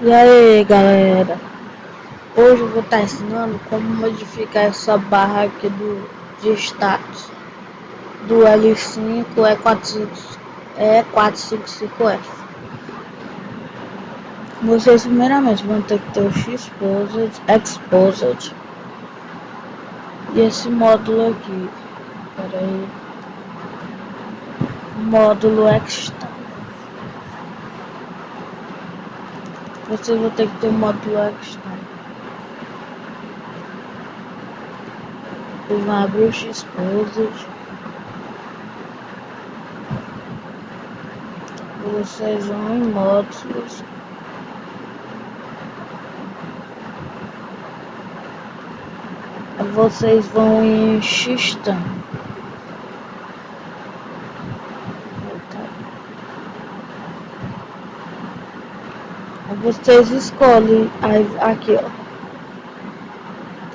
E aí galera, hoje eu vou estar ensinando como modificar essa barra aqui de status do L5 E455F. Vocês primeiramente vão ter que ter o Exposed e esse módulo aqui, peraí, módulo Extend. Vocês vão ter que ter o módulo Extend. Vocês vão abrir o Exposed. Vocês vão em módulos. Vocês vão em System. Vocês escolhem aqui, ó.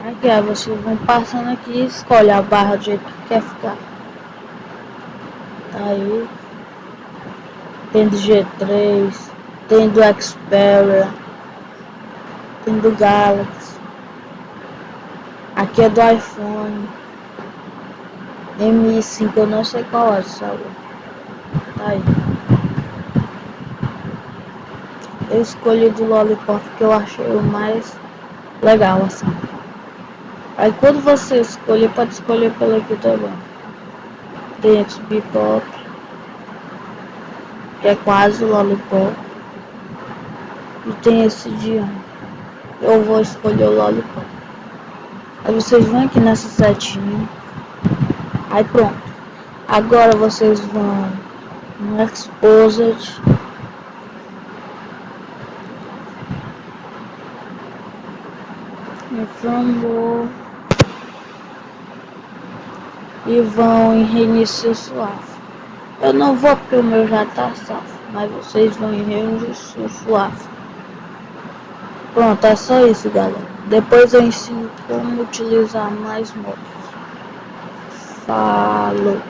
Aqui, ó, vocês vão passando aqui e escolhe a barra do jeito que quer ficar. Aí tem do G3, tem do Xperia, tem do Galaxy. Aqui é do iPhone Mi 5, eu não sei qual é, sabe? Tá aí. Eu escolhi do Lollipop que eu achei o mais legal assim. Aí quando você escolher, pode escolher pelo aqui também. Tem XB Pop, que é quase o Lollipop. E tem esse dia. Eu vou escolher o Lollipop. Aí vocês vão aqui nessa setinha. Aí pronto. Agora vocês vão no Exposed. No Frame e vão em reinício suave. Eu não vou porque o meu já tá salvo, mas vocês vão em reinício suave. Pronto, é só isso, galera. Depois eu ensino como utilizar mais modos. Falou!